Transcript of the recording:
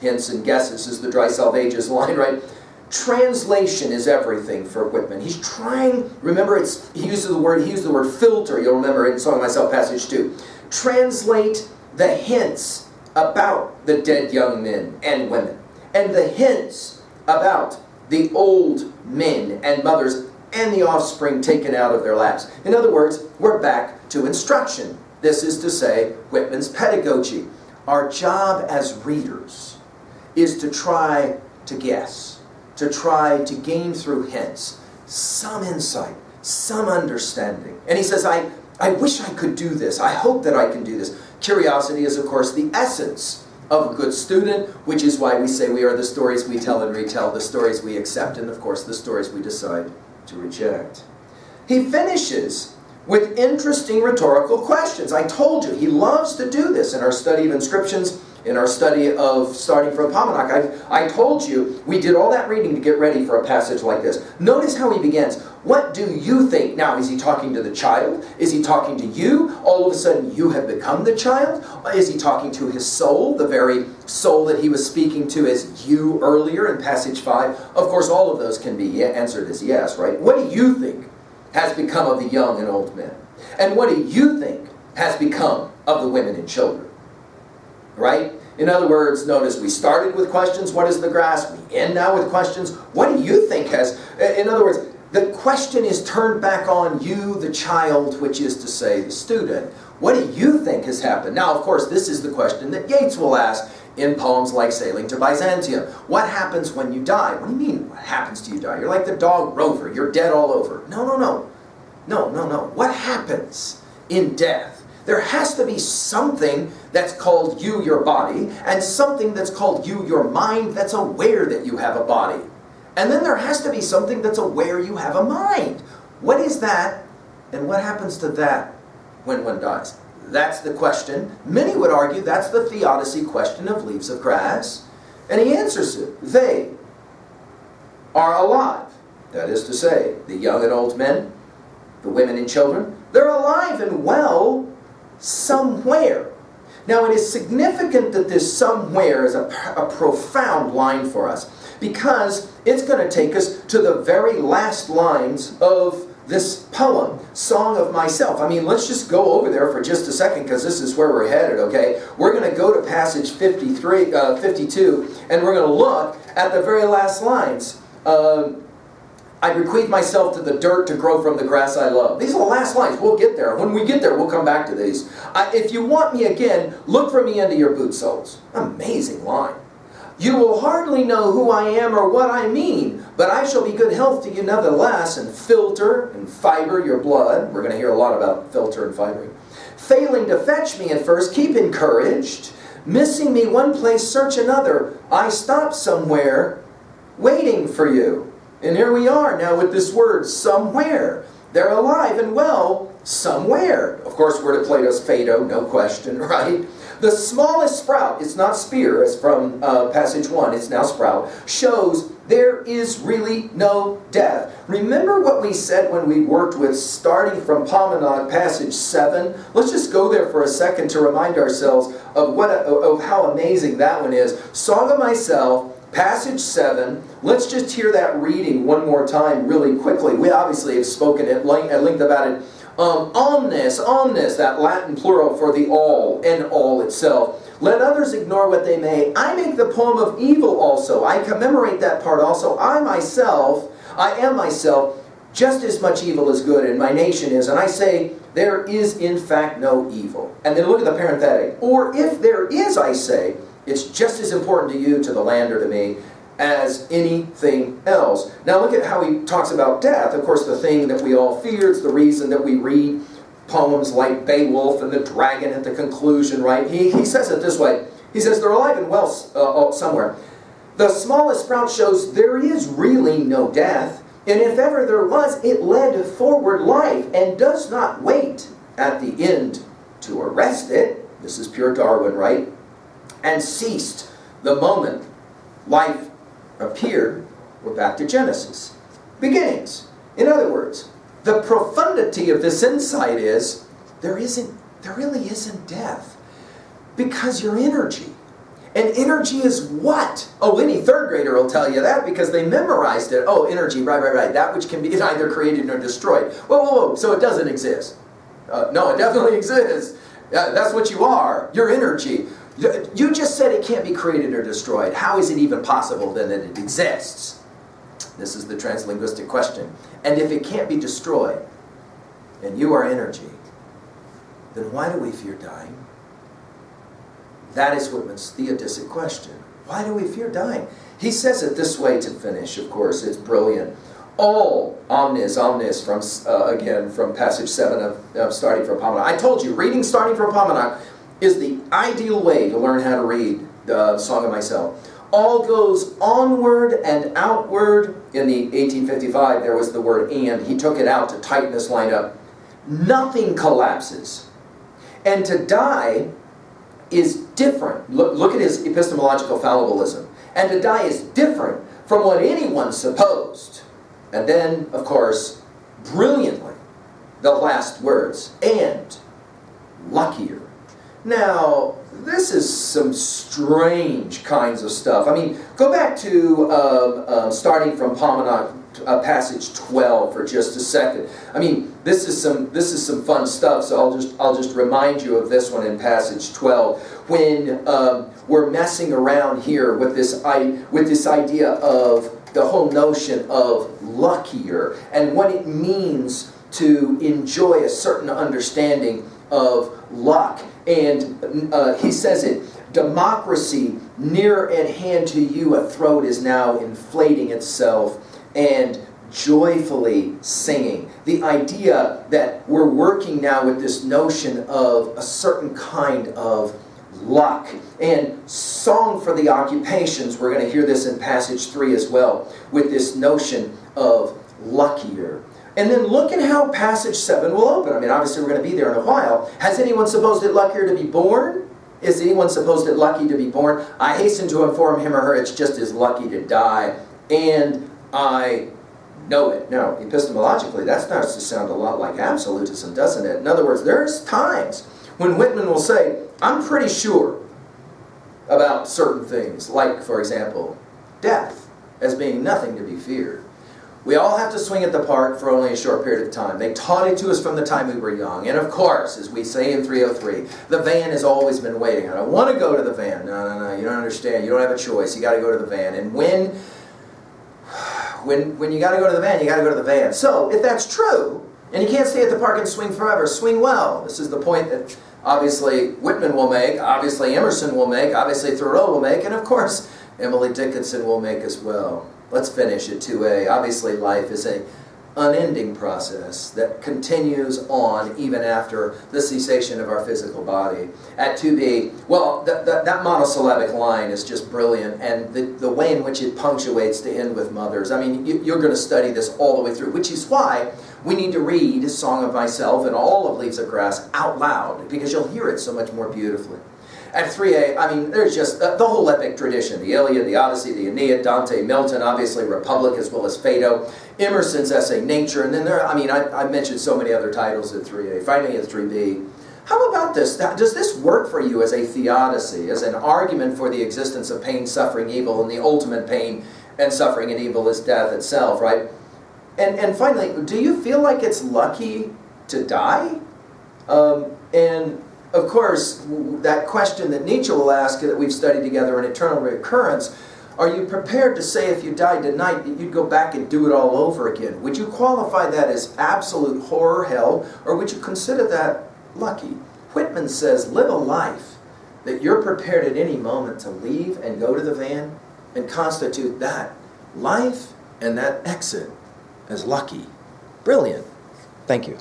hints and guesses is the dry salvages line, right? Translation is everything for Whitman. He's trying, remember he used the word filter, you'll remember it in Song of Myself, passage 2. Translate the hints about the dead young men and women, and the hints about the old men and mothers and the offspring taken out of their laps. In other words, we're back to instruction. This is to say, Whitman's pedagogy. Our job as readers is to try to guess, to try to gain through hints some insight, some understanding. And he says, I wish I could do this. I hope that I can do this. Curiosity is, of course, the essence of a good student, which is why we say we are the stories we tell and retell, the stories we accept, and of course the stories we decide to reject. He finishes with interesting rhetorical questions. I told you, he loves to do this in our study of inscriptions, in our study of starting from Pomanak. I told you, we did all that reading to get ready for a passage like this. Notice how he begins. What do you think? Now, is he talking to the child? Is he talking to you? All of a sudden, you have become the child? Is he talking to his soul, the very soul that he was speaking to as you earlier in passage 5? Of course, all of those can be answered as yes, right? What do you think has become of the young and old men? And what do you think has become of the women and children? Right? In other words, notice we started with questions, what is the grass? We end now with questions, what do you think has... In other words, the question is turned back on you, the child, which is to say the student. What do you think has happened? Now, of course, this is the question that Yeats will ask in poems like Sailing to Byzantium. What happens when you die? What do you mean, what happens to you die? You're like the dog Rover. You're dead all over. No. What happens in death? There has to be something that's called you, your body, and something that's called you, your mind, that's aware that you have a body. And then there has to be something that's aware you have a mind. What is that? And what happens to that when one dies? That's the question. Many would argue that's the theodicy question of Leaves of Grass. And he answers it. They are alive. That is to say, the young and old men, the women and children, they're alive and well somewhere. Now it is significant that this somewhere is a profound line for us, because it's going to take us to the very last lines of this poem, Song of Myself. I mean, let's just go over there for just a second, because this is where we're headed, okay? We're going to go to passage 52, and we're going to look at the very last lines. I bequeath myself to the dirt to grow from the grass I love. These are the last lines. We'll get there. When we get there, we'll come back to these. If you want me again, look for me under your boot soles. Amazing line. You will hardly know who I am or what I mean, but I shall be good health to you nevertheless, and filter and fiber your blood. We're going to hear a lot about filter and fibering. Failing to fetch me at first, keep encouraged. Missing me one place, search another. I stop somewhere, waiting for you. And here we are now with this word, somewhere. They're alive and well somewhere. Of course, we're to Plato's Phaedo, no question, right? The smallest sprout, it's not spear, as from passage 1, it's now sprout, shows there is really no death. Remember what we said when we worked with starting from Pomanak, passage 7? Let's just go there for a second to remind ourselves of how amazing that one is. Song of Myself, passage 7, let's just hear that reading one more time really quickly. We obviously have spoken at length about it. Omnes, that Latin plural for the all, and all itself. Let others ignore what they may. I make the poem of evil also. I commemorate that part also. I am myself, just as much evil as good, and my nation is. And I say, there is in fact no evil. And then look at the parenthetic. Or if there is, I say, it's just as important to you, to the land, or to me, as anything else. Now look at how he talks about death. Of course, the thing that we all fear, it's the reason that we read poems like Beowulf and the dragon at the conclusion, right? He says it this way. He says, they're alive and well somewhere. The smallest sprout shows there is really no death, and if ever there was, it led forward life, and does not wait at the end to arrest it. This is pure Darwin, right? And ceased the moment life appeared. We're back to Genesis. Beginnings. In other words, the profundity of this insight is there really isn't death, because your energy And energy is what? Oh, any third grader will tell you that because they memorized it. Oh, energy, right. That which can be either created or destroyed. Whoa. So it doesn't exist. No, it definitely exists. That's what you are. Your energy. You just said it can't be created or destroyed. How is it even possible then that it exists? This is the translinguistic question. And if it can't be destroyed, and you are energy, then why do we fear dying? That is Whitman's theodicy question. Why do we fear dying? He says it this way to finish, of course. It's brilliant. All, omnis, from, again, from passage 7 of Starting from Pomona. I told you, reading Starting from Pomona is the ideal way to learn how to read the Song of Myself. All goes onward and outward. In the 1855, there was the word and. He took it out to tighten this line up. Nothing collapses. And to die is different. Look at his epistemological fallibilism. And to die is different from what anyone supposed. And then, of course, brilliantly, the last words, and luckier. Now, this is some strange kinds of stuff. I mean, go back to Starting from Pomona, passage 12 for just a second. I mean, this is some fun stuff. So I'll just remind you of this one in passage 12 when we're messing around here with this idea of the whole notion of luckier and what it means to enjoy a certain understanding of luck. And he says it, democracy near at hand to you, a throat is now inflating itself and joyfully singing. The idea that we're working now with this notion of a certain kind of luck. And song for the occupations, we're going to hear this in passage 3 as well, with this notion of luckier. And then look at how passage 7 will open. I mean, obviously we're going to be there in a while. Has anyone supposed it luckier to be born? Is anyone supposed it lucky to be born? I hasten to inform him or her it's just as lucky to die. And I know it. Now, epistemologically, that starts to sound a lot like absolutism, doesn't it? In other words, there's times when Whitman will say, I'm pretty sure about certain things, like, for example, death as being nothing to be feared. We all have to swing at the park for only a short period of time. They taught it to us from the time we were young. And of course, as we say in 303, the van has always been waiting. I don't want to go to the van. No, you don't understand. You don't have a choice. You got to go to the van. And when you got to go to the van, you got to go to the van. So, if that's true, and you can't stay at the park and swing forever, swing well. This is the point that obviously Whitman will make, obviously Emerson will make, obviously Thoreau will make, and of course Emily Dickinson will make as well. Let's finish at 2a. Obviously life is an unending process that continues on even after the cessation of our physical body. At 2b, well, that monosyllabic line is just brilliant, and the way in which it punctuates to end with mothers. I mean, you're going to study this all the way through, which is why we need to read Song of Myself and all of Leaves of Grass out loud, because you'll hear it so much more beautifully. At 3a, I mean, there's just the whole epic tradition. The Iliad, the Odyssey, the Aeneid, Dante, Milton, obviously Republic as well as Phaedo, Emerson's essay Nature, and then I mentioned so many other titles at 3a. Finally at 3b, how about this? Does this work for you as a theodicy, as an argument for the existence of pain, suffering, evil, and the ultimate pain and suffering and evil is death itself, right? And finally, do you feel like it's lucky to die? And of course, that question that Nietzsche will ask that we've studied together in Eternal Recurrence, are you prepared to say if you died tonight that you'd go back and do it all over again? Would you qualify that as absolute horror, hell, or would you consider that lucky? Whitman says, live a life that you're prepared at any moment to leave and go to the van and constitute that life and that exit as lucky. Brilliant. Thank you.